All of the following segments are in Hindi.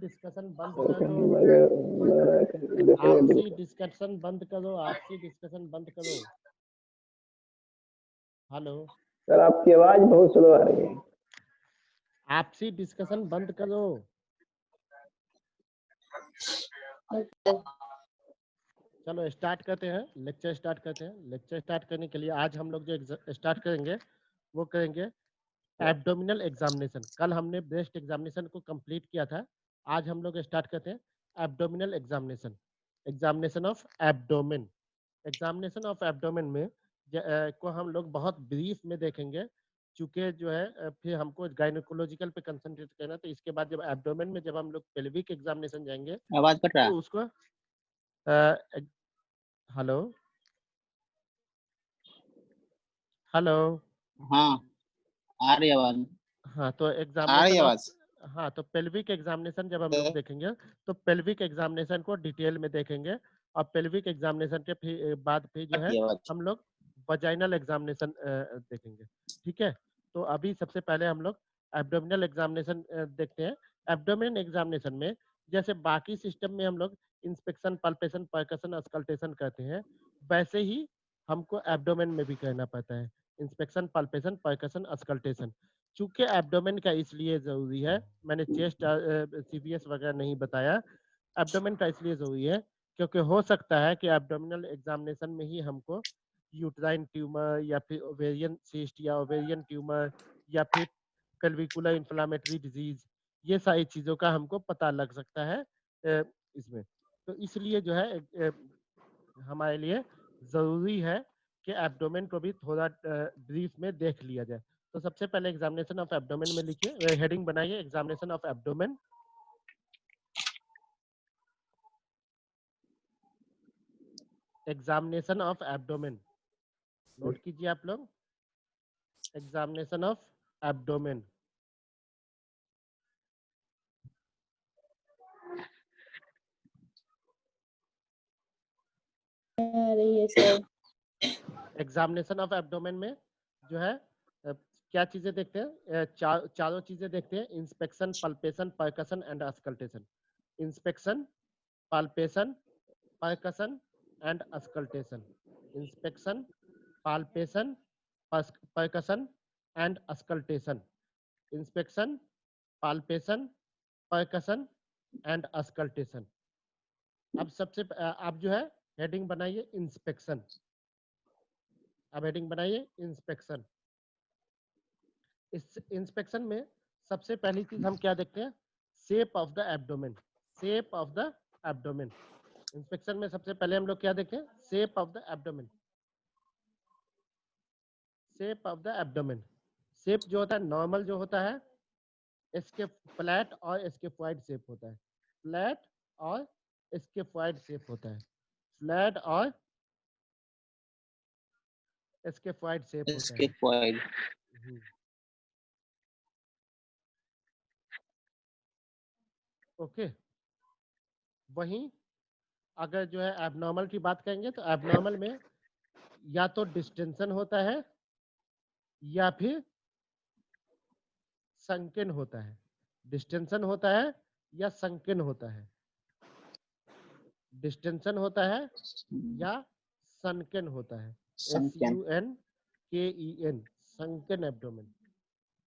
डिस्कशन बंद कर दो, आपसी डिस्कशन बंद करो, आपसी डिस्कशन बंद करो। हेलो सर, आपकी आवाज बहुत स्लो आ रही है। आपसी डिस्कशन बंद करो। चलो स्टार्ट करते हैं, लेक्चर स्टार्ट करते हैं। लेक्चर स्टार्ट करने के लिए आज हम लोग जो स्टार्ट करेंगे वो करेंगे एब्डोमिनल एग्जामिनेशन। कल हमने ब्रेस्ट एग्जामिनेशन को कंप्लीट किया था। आज हम लोग स्टार्ट करते हैं abdominal examination, examination of abdomen. Examination of abdomen में को हम लोग बहुत ब्रीफ में देखेंगे, चूंकि जो है फिर हमको गायनोकोलॉजिकल पे कंसंट्रेट करना। तो इसके बाद जब एब्डोमेन में जब हम लोग पेल्विक एग्जामिनेशन जाएंगे, आवाज कट रहा है। तो उसको हेलो हेलो हाँ, आ रही आवाज। हाँ, तो आ रही एग्जामिनेशन ऑफ आवाज। हाँ, तो पेल्विक एग्जामिनेशन जब हम लोग देखेंगे तो पेल्विक एग्जामिनेशन को डिटेल में देखेंगे। और पेल्विक एग्जामिनेशन के बाद फिर जो है आवाज। हम लोग वजाइनल एग्जामिनेशन देखेंगे। ठीक है, तो अभी सबसे पहले हम लोग एब्डोमिनल एग्जामिनेशन देखते हैं। एब्डोमिनल एग्जामिनेशन में जैसे बाकी सिस्टम में हम लोग इंस्पेक्शन, पल्पेशन, परकशन, अस्कल्टेशन करते हैं, वैसे ही हमको एब्डोमेन में भी करना पड़ता है इंस्पेक्शन, पल्पेशन, परकशन, अस्कल्टेशन। चूंकि एब्डोमेन का इसलिए जरूरी है, मैंने चेस्ट सीवीएस वगैरह नहीं बताया, एब्डोमेन का इसलिए जरूरी है क्योंकि हो सकता है कि एब्डोमिनल एग्जामिनेशन में ही हमको यूट्राइन ट्यूमर या फिर ओवेरियन सिस्ट या ओवेरियन ट्यूमर या फिर कल्विकुलर इन्फ्लामेटरी डिजीज, ये सारी चीजों का हमको पता लग सकता है इसमें। तो इसलिए जो है हमारे लिए जरूरी है कि एब्डोमेन को भी थोड़ा ब्रीफ में देख लिया जाए। तो सबसे पहले एग्जामिनेशन ऑफ एब्डोमेन में लिखिए, हेडिंग बनाइए examination of abdomen. Examination of abdomen note कीजिए आप लोग, examination of abdomen. Examination of abdomen में जो है क्या चीजें देखते हैं, चारों चीजें देखते हैं, inspection, palpation, percussion and auscultation. Inspection, palpation, percussion and auscultation. Inspection, palpation, percussion and auscultation. Inspection, palpation, percussion and auscultation. अब सबसे आप जो है हेडिंग बनाइए इंस्पेक्शन। अब हेडिंग बनाइए इंस्पेक्शन। इस इंस्पेक्शन में सबसे पहली चीज हम क्या देखते हैं, shape of the abdomen. Shape of the abdomen. Inspection में सबसे पहले हम लोग क्या देखें, shape of the abdomen. Shape of the abdomen, shape जो होता है नॉर्मल जो होता है, इसके फ्लैट और स्केफॉइड शेप होता है। फ्लैट और स्केफॉइड शेप होता है। फ्लैट और स्केफॉइड शेप होता है। स्केफॉइड। ओके, वहीं अगर जो है एबनॉर्मल की बात करेंगे तो एबनॉर्मल में या तो डिस्टेंशन होता है या फिर संकीर्ण होता है। डिस्टेंशन होता है या संकीर्ण होता है। डिस्टेंशन होता है या संकीर्ण होता है। SUNKEN, संकीर्ण एब्डोमेन,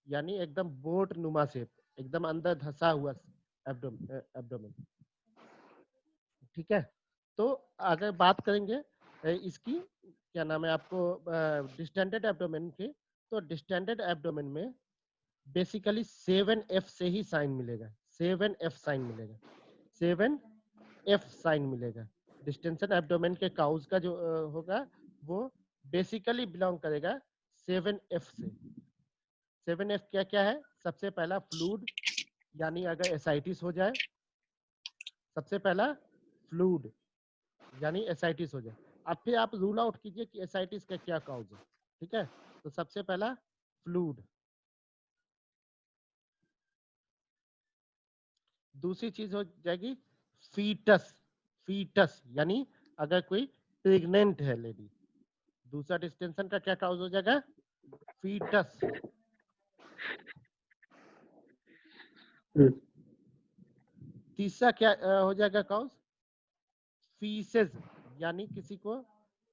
यानी एकदम बोट नुमा शेप, एकदम अंदर धंसा हुआ एब्डोमेन। ठीक है, तो अगर बात करेंगे इसकी क्या नाम है आपको डिस्टेंडेड एब्डोमेन की, तो डिस्टेंडेड एब्डोमेन में बेसिकली 7F से ही साइन मिलेगा। 7F साइन मिलेगा। 7F साइन मिलेगा। डिस्टेंशन एब्डोमेन के काउज का जो होगा वो बेसिकली बिलोंग करेगा 7F से। 7F क्या क्या है, सबसे पहला फ्लूड, यानी अगर एसाइटिस हो जाए, सबसे पहला फ्लूड यानी एसाइटिस हो जाए। अब फिर आप रूल आउट कीजिए कि एसाइटिस का क्या काउज है। ठीक है, तो सबसे पहला फ्लूड। दूसरी चीज हो जाएगी फीटस। फीटस यानी अगर कोई प्रेग्नेंट है लेडी। दूसरा डिस्टेंशन का क्या काउज हो जाएगा, फीटस। तीसरा क्या हो जाएगा काउस? फीसेस, यानी किसी को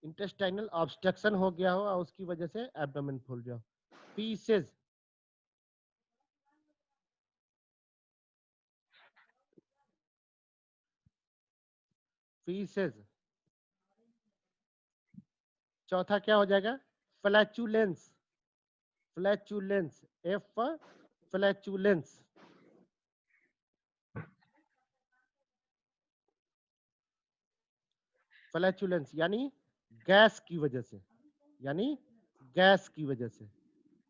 इंटेस्टाइनल ऑब्स्ट्रक्शन हो गया हो और उसकी वजह से एब्डोमेन फूल जाओ। Faeces, faeces. चौथा क्या हो जाएगा? Flatulence, flatulence, F for flatulence. Flatulence यानी गैस की वजह से, यानी गैस की वजह से।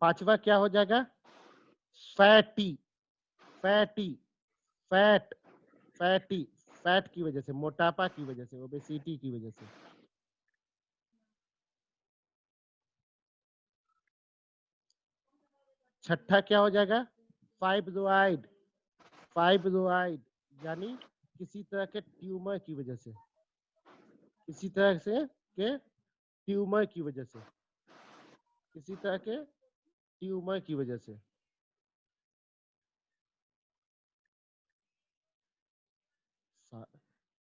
पांचवा क्या हो जाएगा? Fatty, fatty, fat, fatty, fat की वजह से, मोटापा की वजह से, ओबेसिटी की वजह से। छठा क्या हो जाएगा? फाइब्रोइड, फाइब्रोइड यानी किसी तरह के ट्यूमर की वजह से, किसी तरह से के ट्यूमर की वजह से, किसी तरह के ट्यूमर की वजह से।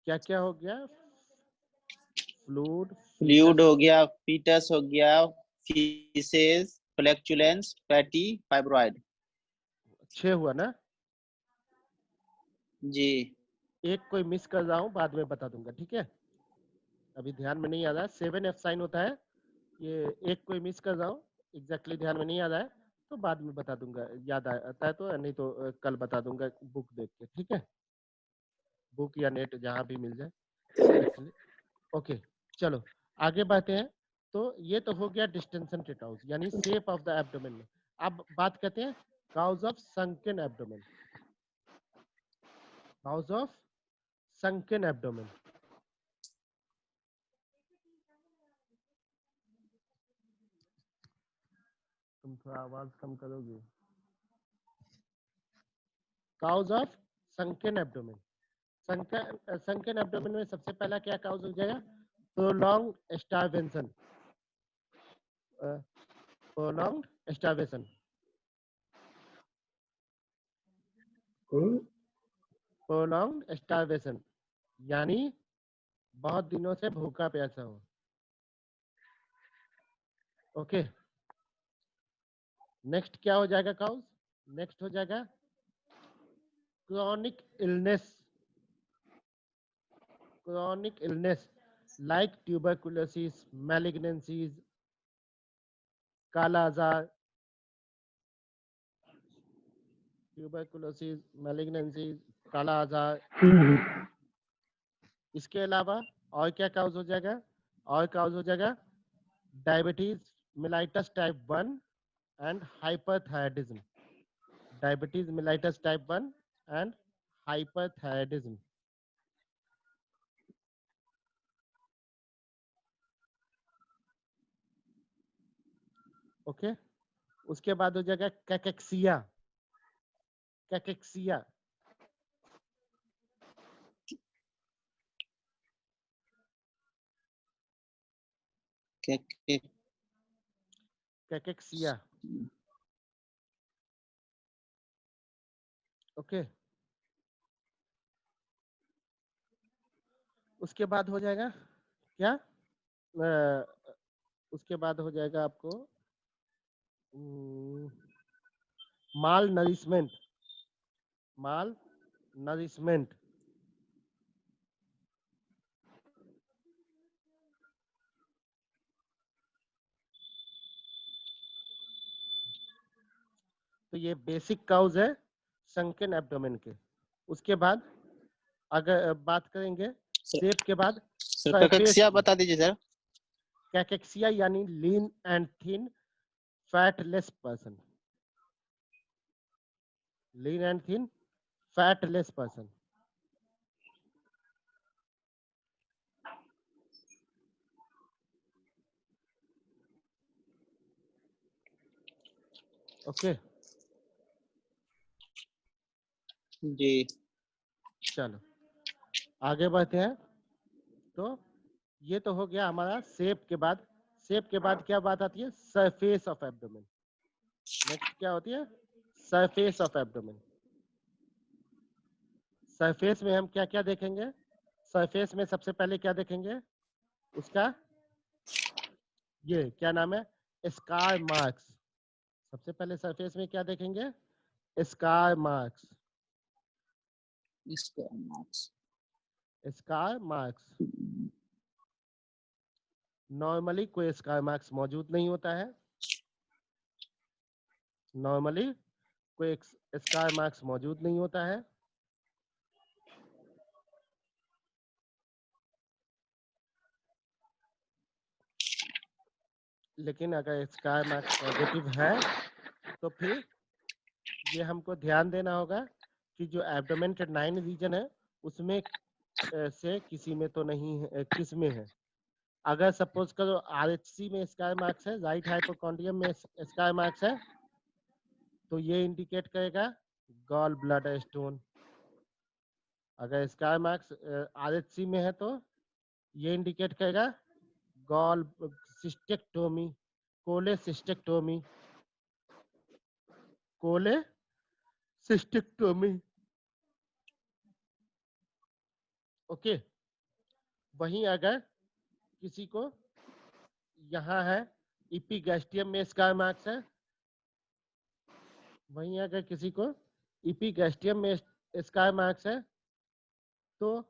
क्या क्या हो गया? Fluid, fluid foetus. हो गया, फीटस हो गया, फीसेस, फ्लैक्चुलेंस, फैटी, फाइब्रॉइड। 6 हुआ ना? जी। एक कोई मिस कर रहा हूँ, बाद में बता दूंगा, ठीक है? अभी ध्यान में नहीं आ रहा है। 7F साइन होता है, ये एक कोई मिस कर रहा हूँ, एग्जैक्टली ध्यान में नहीं आ रहा है, तो बाद में बता दूंगा, याद आता है तो, नहीं तो कल बता दूंगा बुक देख के, ठीक है? बुक या नेट जहाँ भी मिल जाए। ओके, चलो आगे बढ़ते हैं। तो ये तो हो गया डिस्टेंशन टेटाउस, यानी शेप ऑफ द एब्डोमेन में। अब बात करते हैं cause of sunken abdomen, cause of sunken abdomen. तुम थोड़ा आवाज कम करोगे? Cause of sunken abdomen, sunken abdomen में सबसे पहला क्या काउज हो जाएगा? Prolong starvation, prolong starvation, prolong starvation यानी बहुत दिनों से भूखा प्यासा हो। ओके, नेक्स्ट क्या हो जाएगा काउज? नेक्स्ट हो जाएगा chronic illness, chronic illness like tuberculosis, malignancies, काला आजार, tuberculosis, malignancies, काला आजार। इसके अलावा और क्या काउज हो जाएगा? और काउज हो जाएगा diabetes mellitus type 1 and hyperthyroidism, diabetes mellitus type 1 and hyperthyroidism. Okay, उसके बाद हो जाएगा कैकेक्सिया, कैकेक्सिया, कैकेक्सिया। ओके, उसके बाद हो जाएगा क्या? उसके बाद हो जाएगा आपको माल नरिशमेंट, माल नरिशमेंट। तो ये बेसिक काउज है संकन एब्डोमेन के। उसके बाद अगर बात करेंगे शेप के बाद, सर सरफेस कैकेक्सिया की, बता दीजिए सर। कैकेक्सिया यानी lean and thin fatless person, lean and thin fatless person. Okay, जी। चलो आगे बढ़ते हैं। तो ये तो हो गया हमारा शेप के बाद। शेप के बाद क्या बात आती है? Surface of abdomen. नेक्स्ट क्या होती है? सरफेस ऑफ एब्डोमेन, सरफेस में हम क्या क्या देखेंगे? सरफेस में सबसे पहले क्या देखेंगे? उसका ये क्या नाम है? Scar marks. सबसे पहले सरफेस में क्या देखेंगे? Scar marks. इसका मार्क्स स्कार मार्क्स। नॉर्मली कोई स्कार मार्क्स मौजूद नहीं होता है। नॉर्मली कोई स्कार मार्क्स मौजूद नहीं होता है। लेकिन अगर स्कार मार्क्स पॉजिटिव है तो फिर ये हमको ध्यान देना होगा कि जो एब्डोमेन के 9 रीजन है उसमें से किसी में तो नहीं है, किस में है। अगर सपोज करो आरएचसी में स्कार मार्क्स है, राइट हाइपोकॉन्ड्रियम में स्कार मार्क्स है, तो ये इंडिकेट करेगा गॉल ब्लैडर स्टोन। अगर स्कार मार्क्स आरएचसी में है तो ये इंडिकेट करेगा gall cystectomy, cholecystectomy, cholecystectomy. Okay. वहीं अगर किसी को यहाँ है इपीगैस्ट्रियम में स्कार मार्क्स है, वहीं अगर किसी को इपीगैस्ट्रियम में स्कार मार्क्स है तो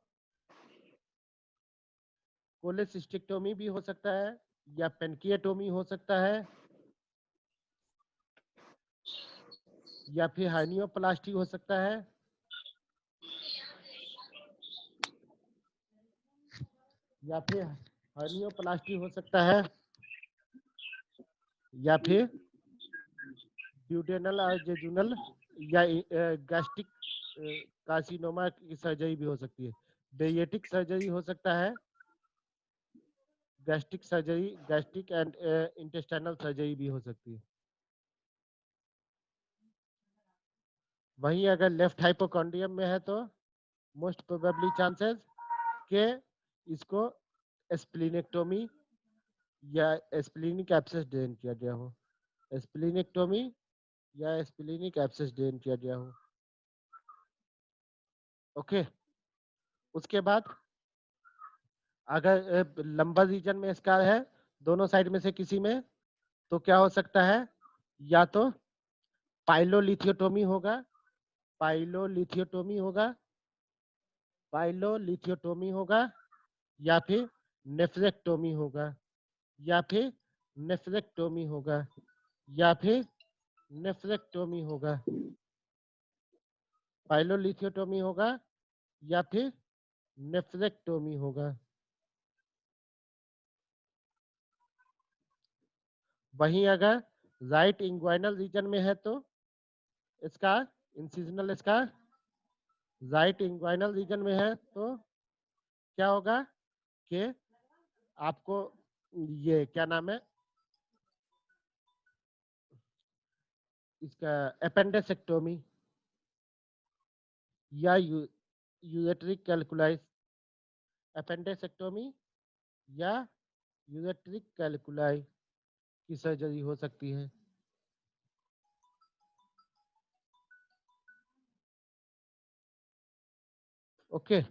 कोलेसिस्टेक्टोमी भी हो सकता है या पेनकिएटोमी हो सकता है या फिर हार्नियोप्लास्टी हो सकता है या फिर हार्नियोप्लास्टी हो सकता है या फिर ड्यूडेनल और जेजुनल या गैस्ट्रिक कार्सिनोमा की सर्जरी भी हो सकती है। बेरिएटिक सर्जरी हो सकता है, gastric surgery, gastric and intestinal surgery भी हो सकती है। वहीं अगर लेफ्ट हाइपोकॉन्ड्रियम में है तो मोस्ट प्रोबेबली चांसेस के इसको स्प्लीनेक्टोमी या स्प्लीनिक एब्सेस ड्रेन किया गया हो, स्प्लीनेक्टोमी या स्प्लीनिक एब्सेस ड्रेन किया गया हो। ओके। उसके बाद अगर लंबा रीजन में स्कार है दोनों साइड में से किसी में, तो क्या हो सकता है? या तो पाइलोलिथियोटोमी होगा, पाइलोलिथियोटोमी होगा, पाइलोलिथियोटोमी होगा, या फिर नेफ्रेक्टोमी होगा, या फिर नेफ्रेक्टोमी होगा, या फिर नेफ्रेक्टोमी होगा। पाइलोलिथियोटोमी होगा या फिर नेफ्रेक्टोमी होगा। वहीं अगर राइट इंग्वाइनल रीजन में है तो इसका incisional scar, right inguinal region में है तो क्या होगा कि आपको ये क्या नाम है इसका एपेंडेसेक्टोमी या यूरेट्रिक कैलकुलाइस, एपेंडेसेक्टोमी या यूरेट्रिक कैलकुलाई की सर्जरी हो सकती है। ओके।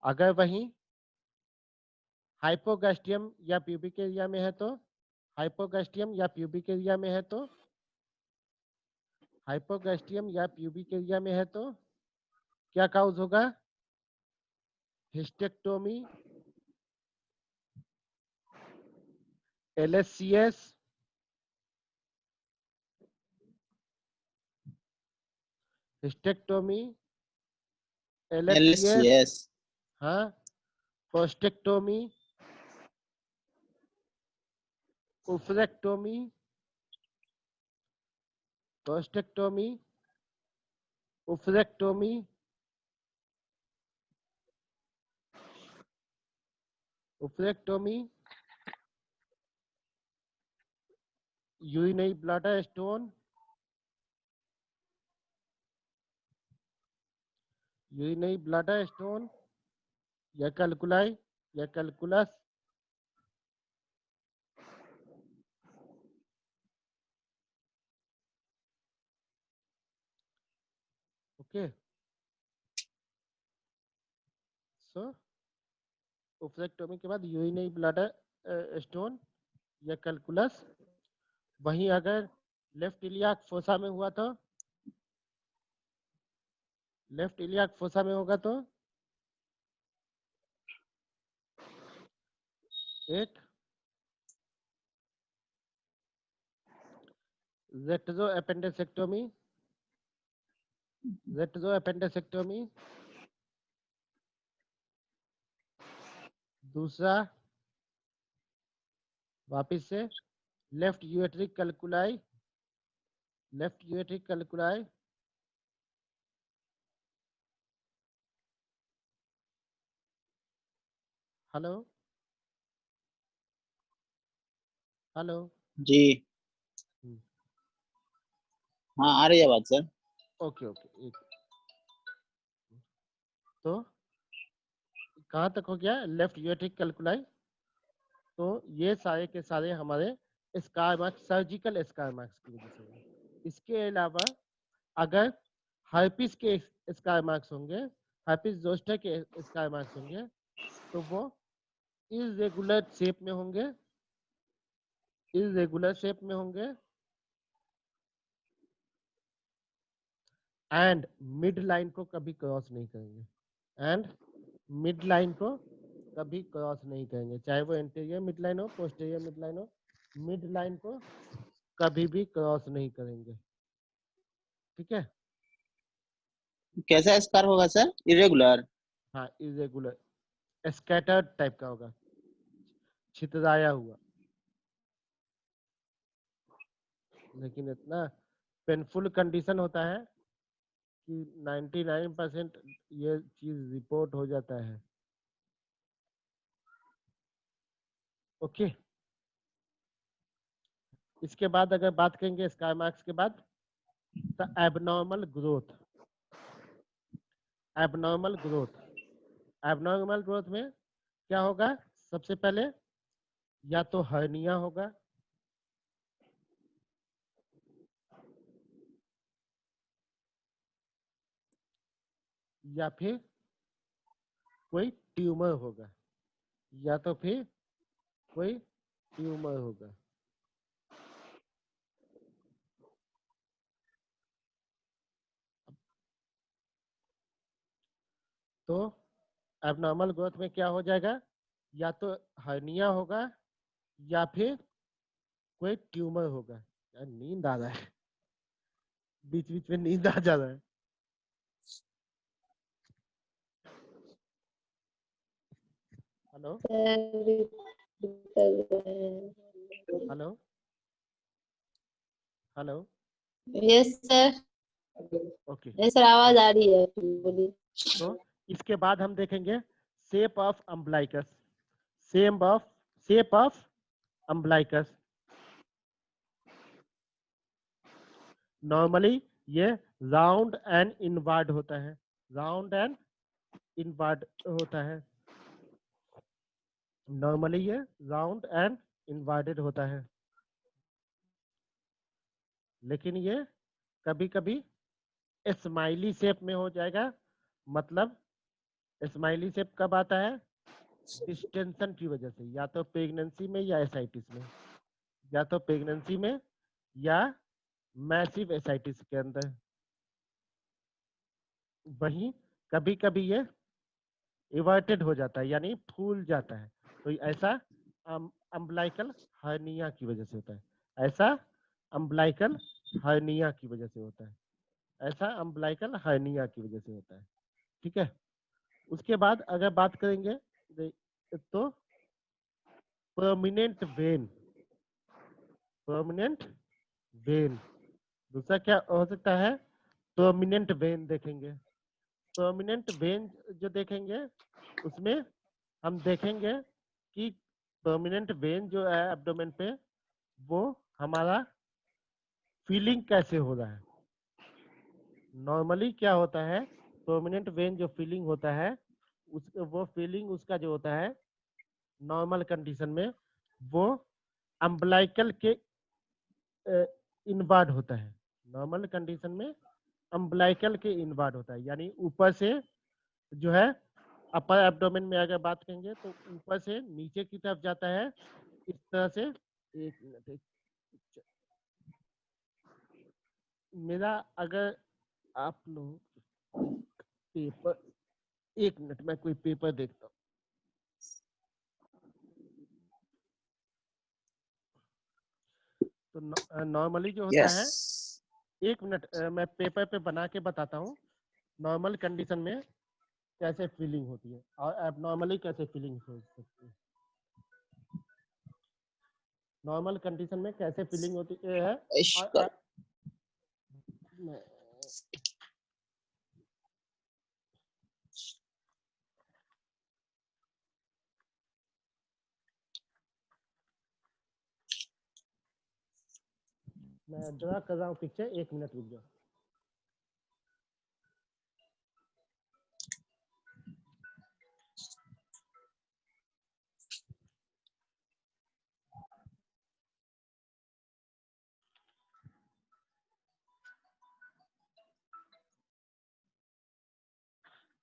अगर वहीं हाइपोगैस्ट्रियम या प्यूबिक एरिया में है तो, हाइपोगैस्ट्रियम या प्यूबिक एरिया में है तो, हाइपोगैस्ट्रियम या प्यूबिक एरिया में है तो क्या काउज होगा? Hysterectomy, LSCS, hysterectomy, LSCS, LCS हाँ, prostatectomy, oophorectomy, prostatectomy, oophorectomy, oophorectomy, urinary bladder stone, urinary bladder stone या कैलकुलाई या कैलकुलस। ओके। तो ओफरेक्टोमी के बाद यूरिनरी ब्लैडर स्टोन या कैलकुलस। वहीं अगर लेफ्ट इलियाक फोसा में हुआ तो लेफ्ट इलियाक फोसा में होगा तो एक रेट्रो एपेंडिसेक्टोमी, दूसरा वापिस से लेफ्ट यूएट्रिक कैलकुलाई, हेलो हेलो। जी हाँ आ रही है बात सर। ओके ओके एक तो कहाँ तक हो गया लेफ्ट यूएट्रिक कैलकुलाई। तो ये सारे के सारे हमारे scar marks surgical scar marks की वजह से हुए। इसके अलावा अगर हार्पिस के स्कार मार्क्स होंगे, हार्पिस जोस्टर के स्कार मार्क्स होंगे तो वो इरेगुलर शेप में होंगे एंड मिड लाइन को कभी क्रॉस नहीं करेंगे चाहे वो एंटीरियर मिड लाइन हो पोस्टीरियर मिड लाइन हो, मिड लाइन को कभी भी क्रॉस नहीं करेंगे। ठीक है। कैसा स्कार होगा सर? इरेगुलर? हाँ इरेगुलर स्कैटर्ड टाइप का होगा, छितराया हुआ, लेकिन इतना पेनफुल कंडीशन होता है कि 99% ये चीज रिपोर्ट हो जाता है। ओके। इसके बाद अगर बात करेंगे स्कार मार्क्स के बाद तो एबनॉर्मल ग्रोथ में क्या होगा? सबसे पहले या तो हर्निया होगा या फिर कोई ट्यूमर होगा, तो एबनॉर्मल ग्रोथ में क्या हो जाएगा? या तो हर्निया होगा या फिर कोई ट्यूमर होगा। यार नींद आ रहा है, बीच बीच में नींद आ जा रहा है। Hello hello hello. Yes sir. Okay yes sir, आवाज आ रही है, बोलिए। तो इसके बाद हम देखेंगे शेप ऑफ अम्बलाइकस। नॉर्मली ये राउंड एंड इनवर्ड होता है, नॉर्मली ये राउंड एंड इनवर्टेड होता है, लेकिन ये कभी कभी स्माइली शेप में हो जाएगा। मतलब स्माइली शेप कब आता है? डिस्टेंशन की वजह से, या तो प्रेगनेंसी में या एसाइटिस में, या मैसिव एसाइटिस के अंदर। वहीं कभी कभी ये इवर्टेड हो जाता है यानी फूल जाता है, तो ऐसा अम्बलाइकल हर्निया की वजह से होता है, ठीक है। उसके बाद अगर बात करेंगे तो परमानेंट वेन दूसरा क्या हो सकता है? परमानेंट वेन देखेंगे। परमानेंट वेन जो देखेंगे उसमें हम देखेंगे कि परमानेंट वेन जो है एब्डोमेन पे वो हमारा फीलिंग कैसे हो रहा है। नॉर्मली क्या होता है, परमानेंट वेन जो फीलिंग होता है वो फीलिंग उसका जो होता है नॉर्मल कंडीशन में वो अम्बलाइकल के इनवर्ड होता है। नॉर्मल कंडीशन में अम्बलाइकल के इनवर्ड होता है, यानी ऊपर से जो है अपर एब्डोमेन में अगर बात करेंगे तो ऊपर से नीचे की तरफ जाता है इस तरह से। एक मिनट, मेरा अगर आप लोग पेपर, एक मिनट मैं कोई पेपर देखता हूँ। तो नॉर्मली जो होता है, Yes. एक मिनट मैं पेपर पे बना के बताता हूँ नॉर्मल कंडीशन में कैसे फीलिंग होती है और एबनॉर्मली कैसे फीलिंग हो सकती है। नॉर्मल कंडीशन में कैसे फीलिंग होती है और Ishka. मैं ड्रा कर रहा हूँ पिक्चर, एक मिनट रुक जाओ।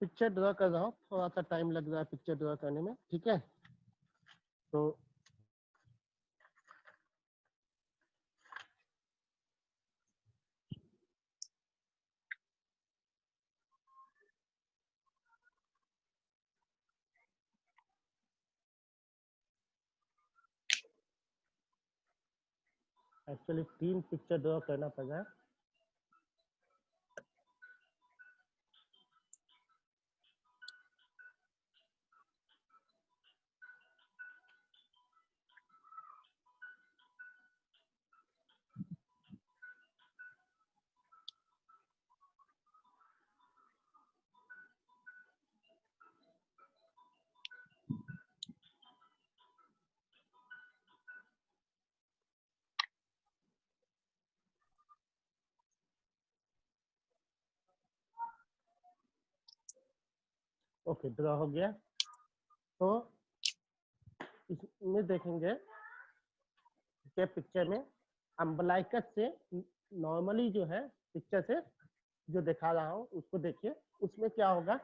पिक्चर ड्रा कर रहा हूँ, थोड़ा सा टाइम लग रहा है पिक्चर ड्रा करने में, ठीक है। तो एक्चुअली 3 पिक्चर ड्रा करना पड़ा। ओके, ड्रा हो गया। तो इसमें देखेंगे कि पिक्चर में अम्बलाइकस से नॉर्मली जो है पिक्चर से जो दिखा रहा हूँ उसको देखिए, उसमें क्या होगा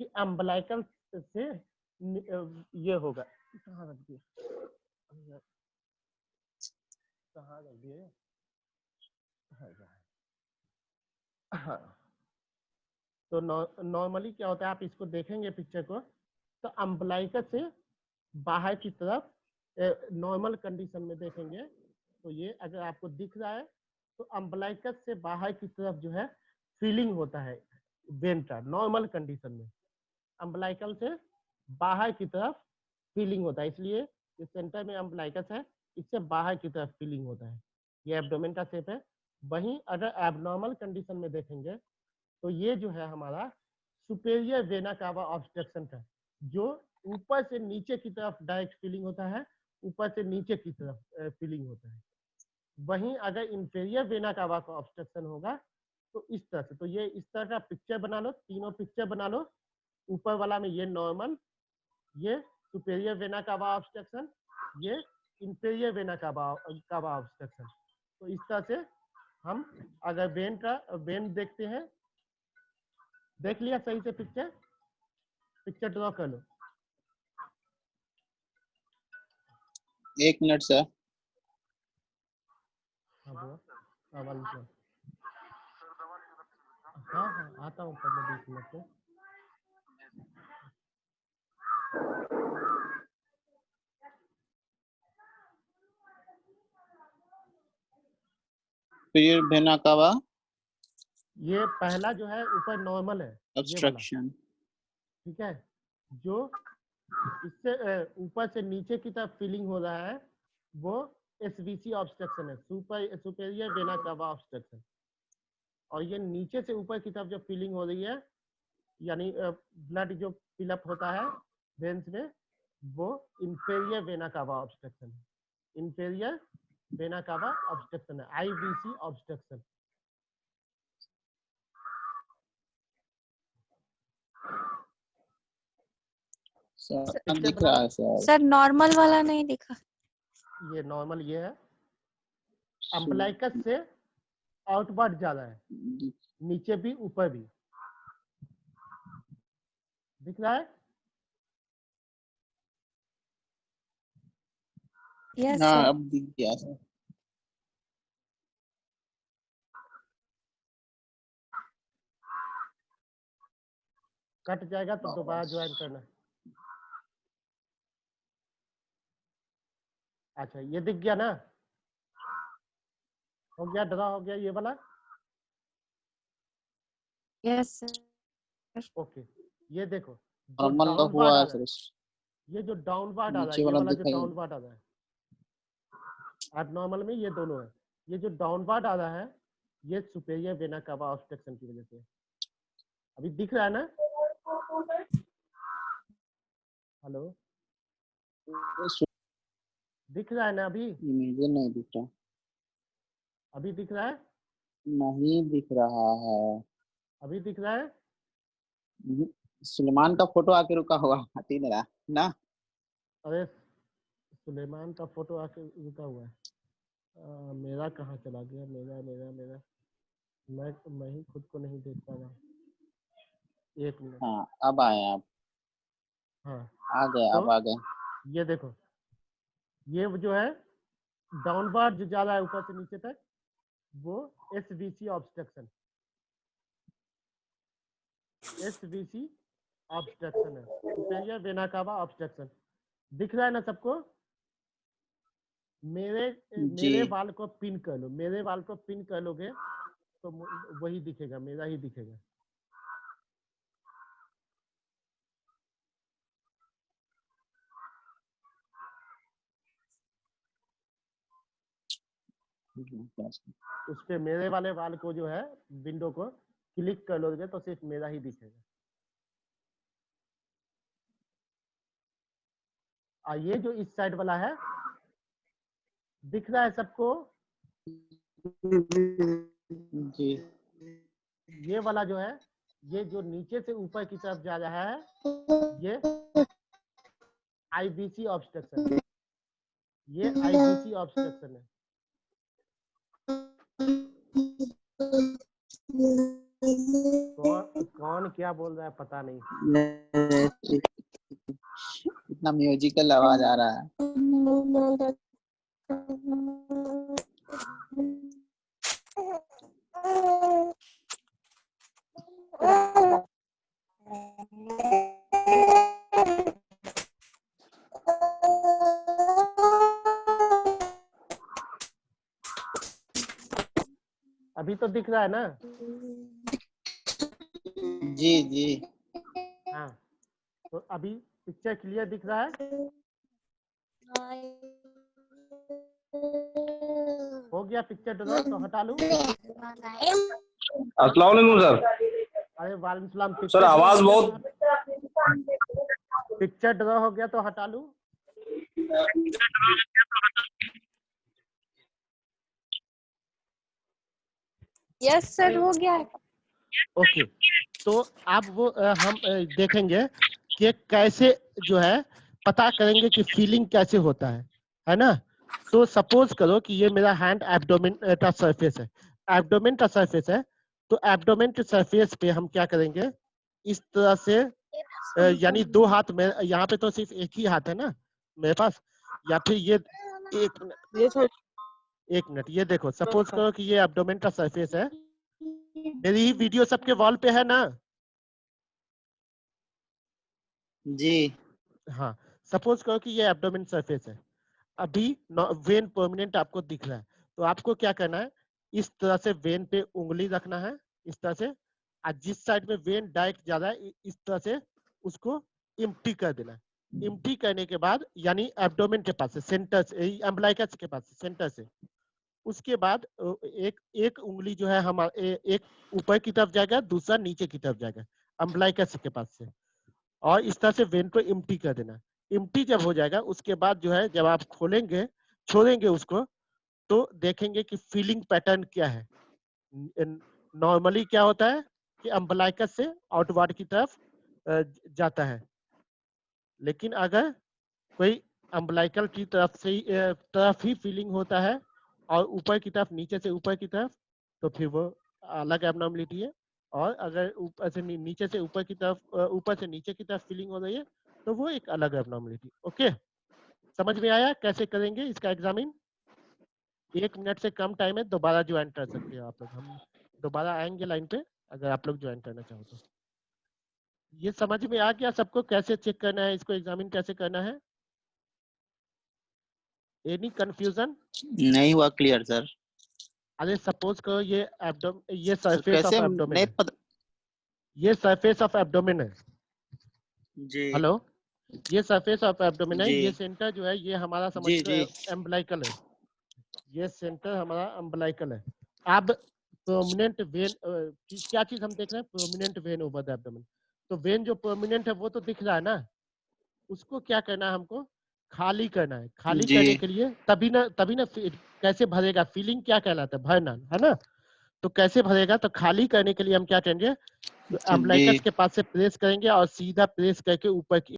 कि अम्बलाइकल से ये होगा। कहाँ रख दिया, कहाँ रख दिए, हाँ। तो नॉर्मली क्या होता है, आप इसको देखेंगे पिक्चर को, तो अम्बलाइकस से बाहर की तरफ नॉर्मल कंडीशन में देखेंगे तो ये अगर आपको दिख रहा है तो अम्बलाइकस से बाहर की तरफ जो है फीलिंग होता है वेन का नॉर्मल कंडीशन में। अम्बलाइकल से बाहर की तरफ फीलिंग होता है, इसलिए ये सेंटर में अम्बलाइकस है, इससे बाहर की तरफ फीलिंग होता है। ये एब्डोमेन का शेप है। वहीं अगर एबनॉर्मल कंडीशन में देखेंगे तो ये जो है हमारा सुपेरियर वेना कावा ऑब्स्ट्रक्शन का, जो ऊपर से नीचे की तरफ डायरेक्ट फीलिंग होता है, ऊपर से नीचे की तरफ फीलिंग होता है। वहीं अगर इंफेरियर वेना कावा का ऑब्स्ट्रक्शन होगा तो इस तरह से, तो ये इस तरह का पिक्चर बना लो, तीनों पिक्चर बना लो। ऊपर वाला में ये नॉर्मल, ये सुपेरियर वेना कावा ऑब्स्ट्रक्शन, ये इंफेरियर वेना कावा ऑब्स्ट्रक्शन। तो इस तरह से हम अगर वेन देखते हैं, देख लिया सही से पिक्चर, पिक्चर ड्रॉ कर लो। 1 मिनट सर। हाँ हाँ आता हूँ 15-20 मिनट में। फिर वेना कावा ये पहला जो है ऊपर नॉर्मल है, ये वाला, ऑब्स्ट्रक्शन। ठीक है। जो इससे ऊपर से नीचे की तरफ फीलिंग हो रहा है वो एसवीसी ऑब्स्ट्रक्शन है, सुपेरियर वेना कावा ऑब्स्ट्रक्शन। और ये नीचे से ऊपर की तरफ जो फीलिंग हो रही है, यानी ब्लड जो फिलअप होता है वेन्स में, वो इंफेरियर वेना कावा ऑब्स्ट्रक्शन है। इंफेरियर वेना कावा ऑब्स्ट्रक्शन है, आईवीसी ऑब्स्ट्रक्शन। सर दिख रहा है सर। सर नॉर्मल वाला नहीं दिखा। ये नॉर्मल ये है, अम्बलाइकस से आउटवर्ड जा रहा है, नीचे भी ऊपर भी दिख रहा है। यस हाँ सर। अब दिख गया सर। कट जाएगा तो दोबारा ज्वाइन करना। अच्छा ये दिख गया ना, हो गया, ड्रा हो गया ये वाला। Yes sir. ओके, ये देखो जो नॉर्मल तो डाउनवर्ड हुआ आ है रहा है, सर, ये जो डाउनवर्ड आ रहा नीचे है, ये वाला वाला जो दिखाई। डाउनवर्ड आ रहा है, अब नॉर्मल में ये दोनों है, ये जो डाउनवर्ड आ रहा है ये सुपेरियर वेना कावा ऑब्स्ट्रक्शन की वजह से है। अभी दिख रहा है ना? हेलो, दिख रहा है ना अभी? मुझे नहीं दिख रहा, अभी दिख रहा है? नहीं दिख रहा है। अभी दिख रहा है? सुलेमान का फोटो आके रुका हुआ, हट ही नहीं रहा ना। अरे सुलेमान का फोटो आके रुका हुआ है। मेरा कहाँ चला गया? मेरा मेरा मेरा मैं ही खुद को नहीं देख पा रहा हूँ। एक मिनट। हाँ अब आए आप, हाँ आ गए तो अब आ गए। ये देखो, ये जो है डाउनवर्ड जो जा रहा है ऊपर से नीचे तक, वो एसवीसी ऑब्स्ट्रक्शन, एसवीसी ऑब्स्ट्रक्शन है, सुपेरियर वेना कावा ऑब्स्ट्रक्शन। दिख रहा है ना सबको? मेरे जी मेरे वाल को पिन कर लो, मेरे वाल को पिन कर लोगे तो वही दिखेगा, मेरा ही दिखेगा। उस पे मेरे वाले वाल को जो है विंडो को क्लिक कर लोगे तो सिर्फ मेरा ही दिखेगा। और ये जो इस साइड वाला है, दिख रहा है सबको? जी ये वाला जो है, ये जो नीचे से ऊपर की तरफ जा रहा है, ये आईबीसी ऑब्स्ट्रक्शन है, ये आईबीसी ऑब्स्ट्रक्शन है। कौन क्या बोल रहा है पता नहीं। इतना म्यूजिकल आवाज आ रहा है। अभी तो दिख रहा है ना? जी जी हाँ तो अभी पिक्चर क्लियर दिख रहा है? हो गया पिक्चर ड्रॉ तो हटा लूं? अस्सलाम वालेकुम सर। अरे वालेकुम सलाम। सर आवाज बहुत, पिक्चर ड्रॉ हो गया तो हटा लूं? यस सर हो गया है। ओके, तो अब वो हम देखेंगे कि कैसे जो है पता करेंगे कि फीलिंग कैसे होता है ना? तो सपोज करो कि ये मेरा हैंड एब्डोमेन का सरफेस है, एब्डोमेन का सरफेस है, तो एब्डोमेन के सरफेस पे हम क्या करेंगे, इस तरह से यानी दो हाथ में, यहाँ पे तो सिर्फ एक ही हाथ है ना मेरे पास, या फिर ये एक मिनट, ये देखो, सपोज करो कि ये एब्डोमेन का सरफेस है, मेरी ही वीडियो सबके वॉल पे है ना? जी हाँ, सपोज करो कि ये एब्डोमेन सरफेस है, अभी वेन परमानेंट आपको दिख रहा है, तो आपको क्या करना है, इस तरह से वेन पे उंगली रखना है, इस तरह से, और जिस साइड में वेन डायरेक्ट जा रहा है इस तरह से उसको इम्प्टी कर देना है। इम्प्टी करने के बाद यानी एब्डोमेन के पास से, सेंटर से, अम्बलाइकस के पास से, सेंटर से, उसके बाद एक उंगली जो है हमारे एक ऊपर की तरफ जाएगा, दूसरा नीचे की तरफ जाएगा अम्बलाइकस के पास से, और इस तरह से वेन को इम्प्टी कर देना। इम्प्टी जब हो जाएगा उसके बाद जो है जब आप खोलेंगे, छोड़ेंगे उसको, तो देखेंगे कि फीलिंग पैटर्न क्या है। नॉर्मली क्या होता है कि अम्बलाइकस से आउटवर्ड की तरफ जाता है, लेकिन अगर कोई अम्बलाइकल की तरफ ही फीलिंग होता है और ऊपर की तरफ, नीचे से ऊपर की तरफ, तो फिर वो अलग एब्नॉर्मलिटी है। और अगर ऊपर से नीचे से ऊपर की तरफ, ऊपर से नीचे की तरफ फीलिंग हो रही है तो वो एक अलग एब्नॉर्मलिटी। ओके, समझ में आया कैसे करेंगे इसका एग्जामिन? 1 मिनट से कम टाइम है, दोबारा ज्वाइन कर सकते हो आप लोग। हम दोबारा आएंगे लाइन पे अगर आप लोग ज्वाइन करना चाहो तो। ये समझ में आ गया सबको कैसे चेक करना है, इसको एग्जामिन कैसे करना है? Any confusion? नहीं हुआ क्लियर सर। अरे सपोज करो ये ये सर सरफेस ऑफ कैसे एब्डोमेन नहीं है, पता। ये सरफेस ऑफ एब्डोमेन है। जी हेलो, ये सरफेस ऑफ एब्डोमेन है, जी ये सेंटर जो है ये हमारा समझ जी लो जी एम्बलाइकल है, ये सेंटर हमारा अम्बलाइकल है। अब प्रोमिनेंट वेन क्या चीज हम देख रहे हैं? Prominent when over the abdomen. तो वेन जो प्रोमिनेंट है वो तो दिख रहा है ना, उसको क्या करना है हमको? खाली करना है। खाली जी करने के लिए तभी ना कैसे भरेगा? फीलिंग क्या कहलाता है? भरना है ना। तो कैसे भरेगा? तो खाली करने के लिए हम क्या करेंगे? जी अम्बलाइकस के पास से प्रेस करेंगे और सीधा प्रेस करके ऊपर की